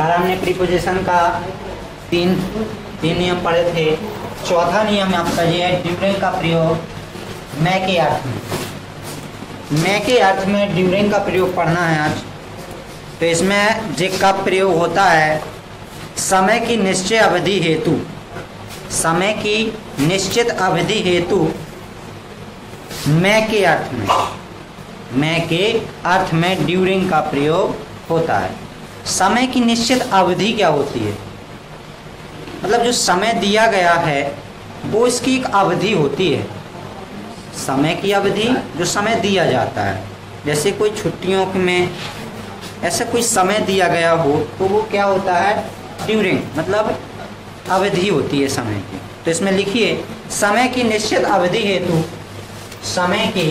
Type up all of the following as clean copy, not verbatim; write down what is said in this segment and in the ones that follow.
कल हमने प्रीपोजिशन का तीन नियम पढ़े थे। चौथा नियम आपका ये है ड्यूरिंग का प्रयोग मैं के अर्थ में। मैं के अर्थ में ड्यूरिंग का प्रयोग पढ़ना है आज। तो इसमें जे का प्रयोग होता है समय की निश्चय अवधि हेतु, समय की निश्चित अवधि हेतु मैं के अर्थ में, मैं के अर्थ में ड्यूरिंग का प्रयोग होता है। समय की निश्चित अवधि क्या होती है? मतलब जो समय दिया गया है वो इसकी एक अवधि होती है। समय की अवधि जो समय दिया जाता है, जैसे कोई छुट्टियों में ऐसा कोई समय दिया गया हो तो वो क्या होता है? ड्यूरिंग, मतलब अवधि होती है समय की। तो इसमें लिखिए समय की निश्चित अवधि हेतु, समय की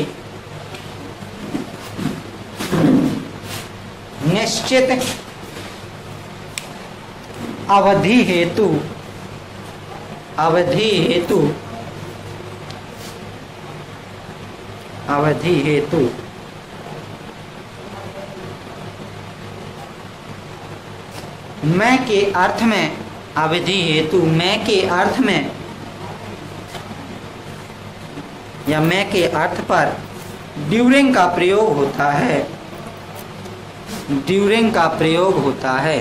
निश्चित अवधि हेतु, अवधि हेतु, अवधि हेतु मैं के अर्थ में, अवधि हेतु मैं के अर्थ में या मैं के अर्थ पर ड्यूरिंग का प्रयोग होता है, ड्यूरिंग का प्रयोग होता है।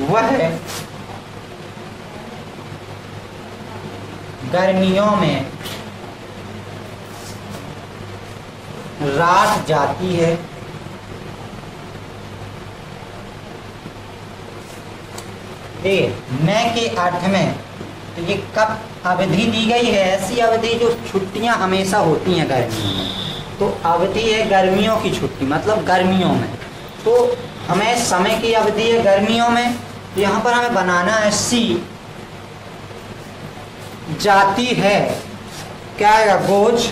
वह गर्मियों में रात जाती है, मैं के अर्थ में। तो ये कब अवधि दी गई है? ऐसी अवधि जो छुट्टियां हमेशा होती हैं गर्मियों में। तो अवधि है गर्मियों की छुट्टी, मतलब गर्मियों में। तो हमें समय की अवधि है गर्मियों में, तो यहाँ पर हमें बनाना है सी जाती है, क्या आएगा? गोज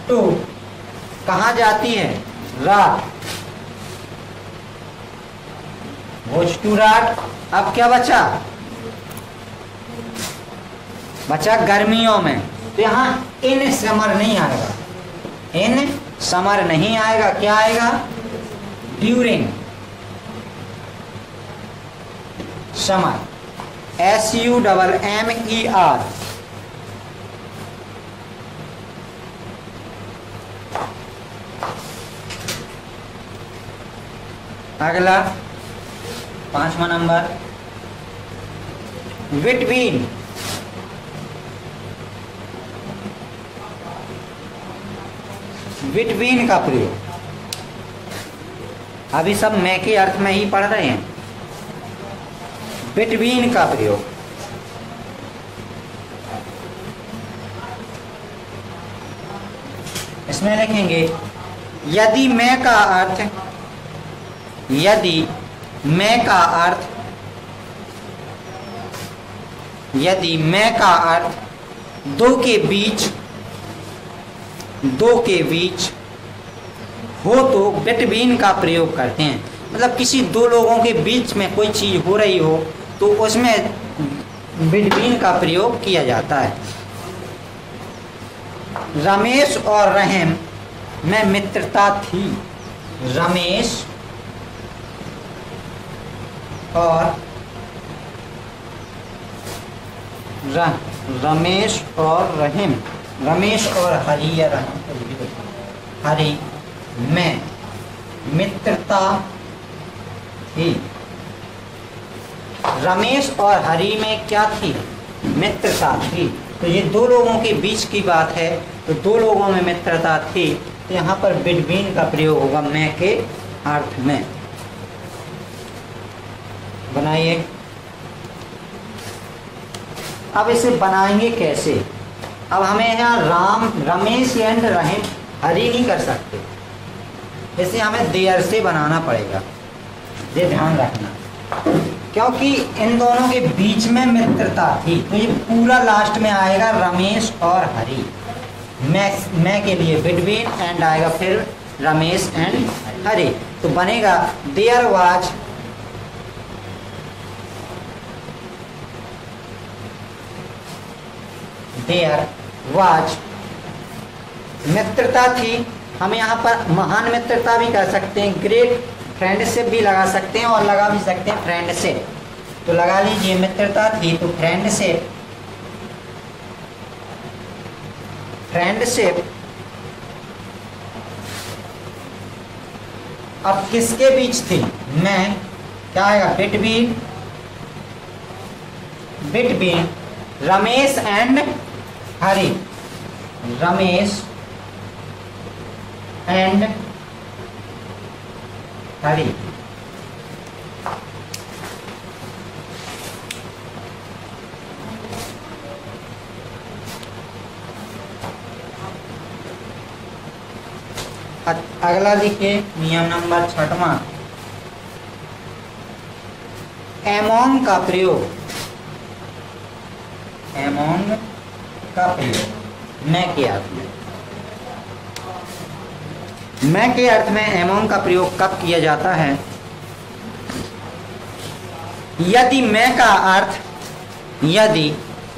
टू, कहाँ जाती है? रात, गोज टू रात। अब क्या बचा? बचा गर्मियों में। तो यहाँ इन समर नहीं आएगा, इन समर नहीं आएगा, क्या आएगा? During summer, SUMMER। अगला 5वां नंबर बिटवीन, बिटवीन का प्रयोग। अभी सब मैं के अर्थ में ही पढ़ रहे हैं। बिटवीन का प्रयोग, इसमें लिखेंगे यदि मैं का अर्थ, यदि मैं का अर्थ, यदि मैं का अर्थ दो के बीच, दो के बीच हो तो बिटवीन का प्रयोग करते हैं। मतलब किसी दो लोगों के बीच में कोई चीज हो रही हो तो उसमें बिटवीन का प्रयोग किया जाता है। रमेश और रहीम में मित्रता थी, रमेश और रमेश और रहीम, रमेश और हरि या हरि में मित्रता थी। रमेश और हरि में क्या थी? मित्रता थी। तो ये दो लोगों के बीच की बात है, तो दो लोगों में मित्रता थी। तो यहाँ पर बिटवीन का प्रयोग होगा मैं के अर्थ में। बनाइए। अब इसे बनाएंगे कैसे? अब हमें यहाँ राम, रमेश एंड रहीम, हरि नहीं कर सकते, इसे हमें देयर से बनाना पड़ेगा। ये ध्यान रखना, क्योंकि इन दोनों के बीच में मित्रता थी। तो ये पूरा लास्ट में आएगा रमेश और हरि। मैं के लिए बिटवीन एंड आएगा, फिर रमेश एंड हरि। तो बनेगा देयर वाज देयर वाज, मित्रता थी, हम यहाँ पर महान मित्रता भी कर सकते हैं, ग्रेट फ्रेंडशिप भी लगा सकते हैं और लगा भी सकते हैं फ्रेंडशिप। तो लगा लीजिए मित्रता थी तो फ्रेंडशिप, फ्रेंडशिप अब किसके बीच थी, मैं क्या आएगा, between, between Ramesh and Hari, Ramesh and Hari. अगला देखिए नियम नंबर 6वां, एमोंग का प्रयोग, एमोंग का प्रयोग मैं के अर्थ में, मैं के अर्थ में एमोंग का प्रयोग कब किया जाता है, यदि मैं का अर्थ, यदि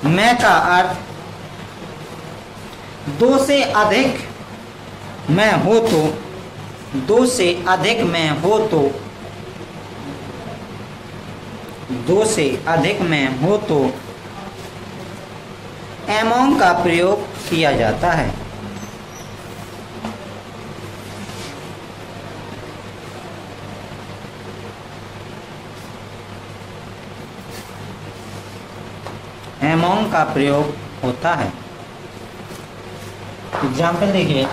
मैं का अर्थ दो से अधिक मैं हो तो, दो से अधिक मैं हो तो, दो से अधिक मैं हो तो एमोंग का प्रयोग किया जाता है। एमोंग का प्रयोग होता है। एग्जाम्पल देखिए,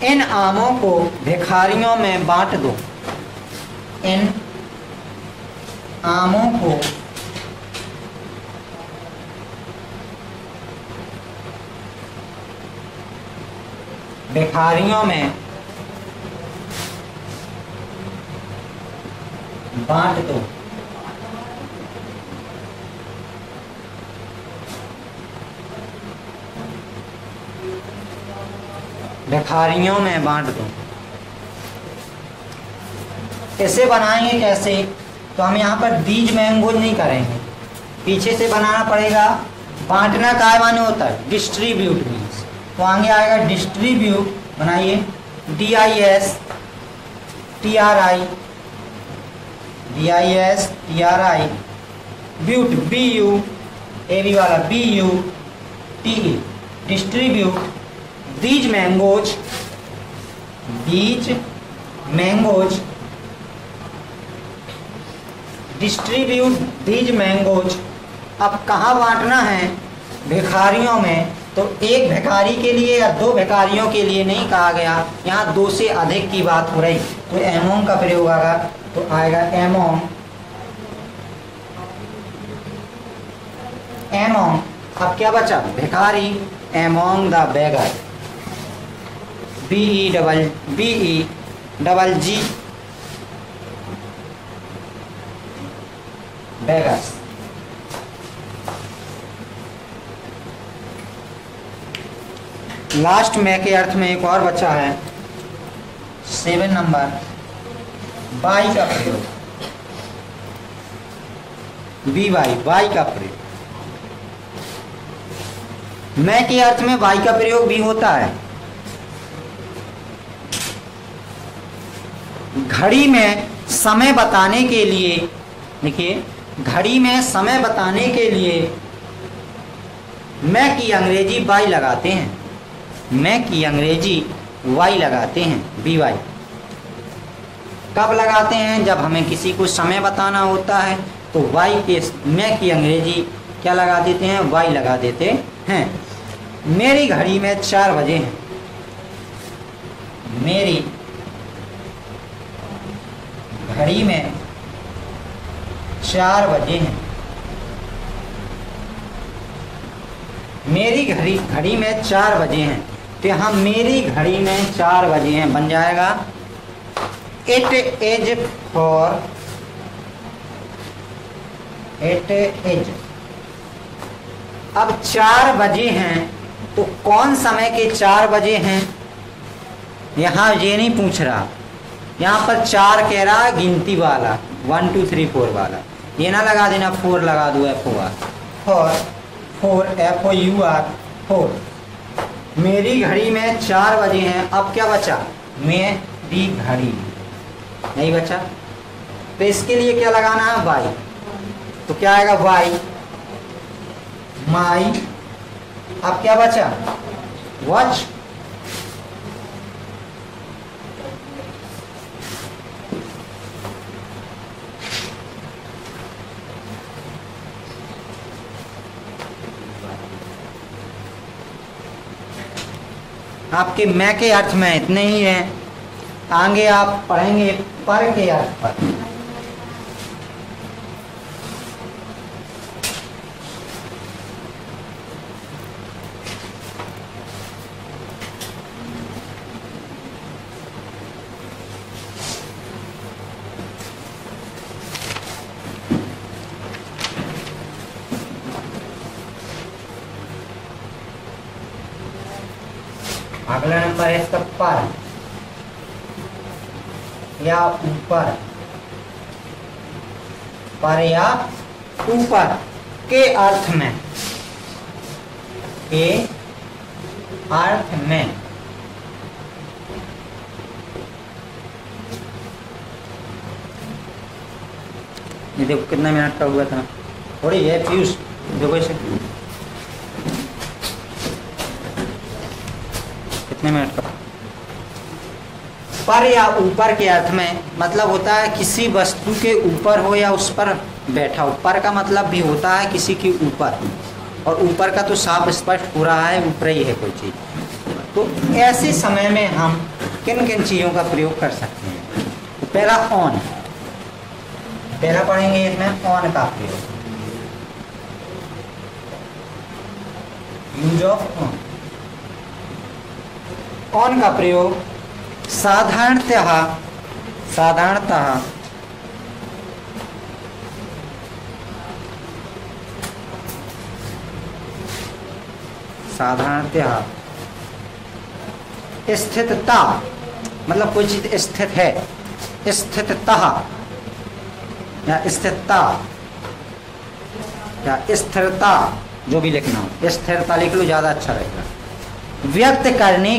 इन आमों को भिखारियों में बांट दो, इन आमों को भिखारियों में बांट दो। भिखारियों में बांट दो। इसे बनाएंगे कैसे, तो हम यहाँ पर बीज मैंगोज नहीं करेंगे, पीछे से बनाना पड़ेगा। बांटना काय माने होता है, डिस्ट्रीब्यूट मीन्स, तो आगे आएगा डिस्ट्रीब्यूट, बनाइए DIS TRI, DIS TRI, ब्यूट BU, AB वाला BU TE, डिस्ट्रीब्यूट बीज मैंगोज, बीज मैंगोज, डिस्ट्रीब्यूट बीज मैंगोज। अब कहाँ बांटना है, भिखारियों में, तो एक भिखारी के लिए या दो भिखारियों के लिए नहीं कहा गया, यहाँ दो से अधिक की बात हो रही, तो एमोंग का प्रयोग आएगा, तो आएगा एमोंग, एमोंग। अब क्या बचा, भिखारी, among the beggar, BE double G beggars. Last में के अर्थ में एक और बचा है 7 नंबर, बाई का प्रयोग, BY, बाई का प्रयोग। मैं के अर्थ में बाई का प्रयोग भी होता है। घड़ी में समय बताने के लिए, देखिए घड़ी में समय बताने के लिए मैं की अंग्रेजी बाई लगाते हैं, मैं की अंग्रेजी वाई लगाते हैं, BY। कब लगाते हैं, जब हमें किसी को समय बताना होता है तो वाई के, मैं की अंग्रेजी क्या लगा देते हैं, वाई लगा देते हैं। मेरी घड़ी में 4 बजे हैं, मेरी घड़ी में 4 बजे हैं, मेरी घड़ी में 4 बजे हैं, तो यहाँ मेरी घड़ी में 4 बजे हैं बन जाएगा it is for, it is. अब 4 बजे हैं तो कौन समय के 4 बजे हैं, यहाँ ये नहीं पूछ रहा, यहाँ पर 4 कह रहा है गिनती वाला, 1 2 3 4 वाला, ये ना लगा देना 4 लगा दो, F4, फोर, FOUR, 4। मेरी घड़ी में 4 बजे हैं। अब क्या बचा? मेरी घड़ी नहीं बचा, तो इसके लिए क्या लगाना है? वाई। तो क्या आएगा? Why my. अब क्या बचा? वॉच। आपके मैं के अर्थ में इतने ही हैं, आगे आप पढ़ेंगे पर के अर्थ पर। अगला नंबर है इसका पर या ऊपर। पर या ऊपर के अर्थ में, के अर्थ में। ये देखो कितना मिनट का हुआ था, थोड़ी है फ्यूज। देखो इसे कितने मिनट का। पर या ऊपर के अर्थ में मतलब होता है किसी वस्तु के ऊपर हो या उस पर बैठा हो। पर का मतलब भी होता है किसी के ऊपर, और ऊपर का तो साफ स्पष्ट हो रहा है, ऊपर ही है कोई चीज। तो ऐसे समय में हम किन किन चीजों का प्रयोग कर सकते हैं? तो पहला ऑन, पहला पढ़ेंगे इसमें ऑन का प्रयोग, यूज ऑफ ऑन। ऑन का प्रयोग साधारणतः स्थितता, मतलब कोई चीज स्थित है, स्थितता या स्थिरता या स्थिरता, जो भी लिखना हो, स्थिरता लिख लो, ज्यादा अच्छा रहेगा। व्यक्त करने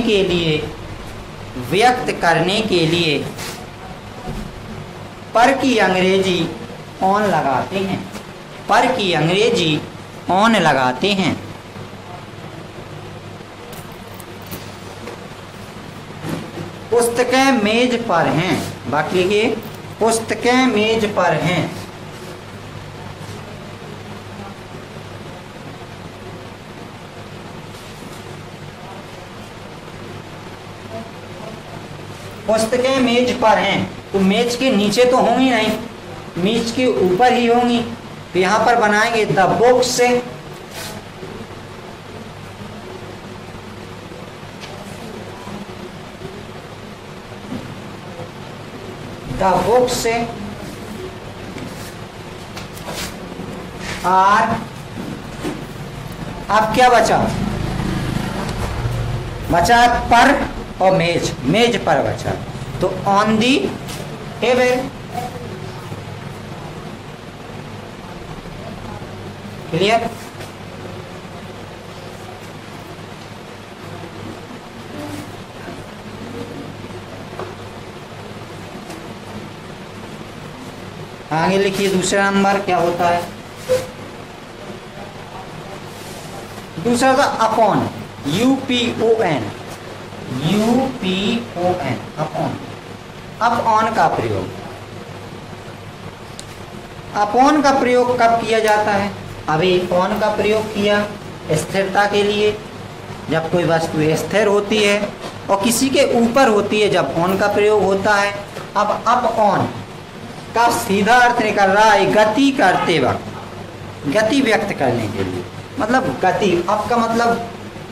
के लिए पर की अंग्रेजी ऑन लगाते हैं, पर की अंग्रेजी ऑन लगाते हैं। पुस्तकें मेज पर हैं, बाकी लिखिए पुस्तकें मेज पर हैं। पुस्तकें मेज पर हैं, तो मेज के नीचे तो होंगी नहीं, मेज के ऊपर ही होंगी। तो यहां पर बनाएंगे द बुक्स से, द बुक्स से आर। अब क्या बचा? बचा पर और मेज, मेज पर बचा, तो ऑन दी टेबल। क्लियर? आगे लिखिए दूसरा नंबर क्या होता है। दूसरा था अपॉन, UPON, अपॉन। अपॉन का प्रयोग, अपॉन का प्रयोग कब किया जाता है? अभी ऑन का प्रयोग किया स्थिरता के लिए, जब कोई वस्तु स्थिर होती है और किसी के ऊपर होती है, जब ऑन का प्रयोग होता है। अब अप ऑन का सीधा अर्थ निकल रहा है गति करते वक्त, गति व्यक्त करने के लिए, मतलब गति। अप का मतलब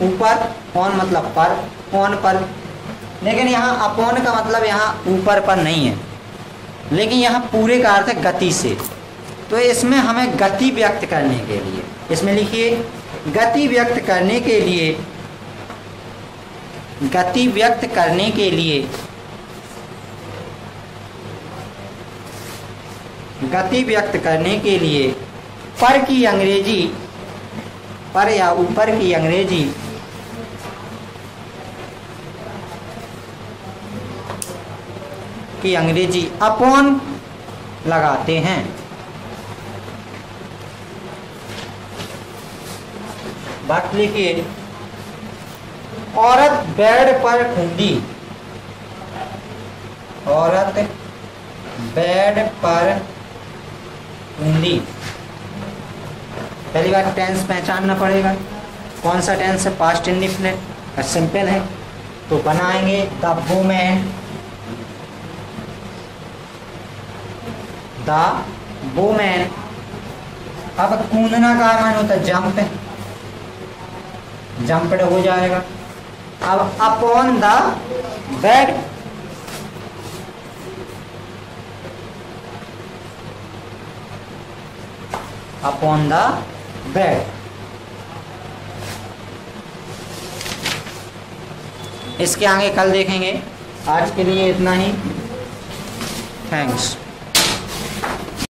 ऊपर, ऑन मतलब पर, ऑन पर। लेकिन यहाँ अपॉन का मतलब यहाँ ऊपर पर नहीं है, लेकिन यहाँ पूरे का अर्थ है गति से। तो इसमें हमें गति व्यक्त करने के लिए, इसमें लिखिए गति व्यक्त करने के लिए, गति व्यक्त करने के लिए, गति व्यक्त करने के लिए पर की अंग्रेजी पर या ऊपर की अंग्रेजी अपॉन लगाते हैं। बात लिखिए, औरत बेड पर ठूंदी, औरत बेड पर ठूंदी। पहली बार टेंस पहचानना पड़ेगा, कौन सा टेंस है, पास्ट इंडेफिनिट, सिंपल है तो बनाएंगे द वुमेन, द वुमेन। अब कूदना का मान होता है जंप, जंप्ड हो जाएगा। अब upon the bed, upon the bed. इसके आगे कल देखेंगे, आज के लिए इतना ही। थैंक्स।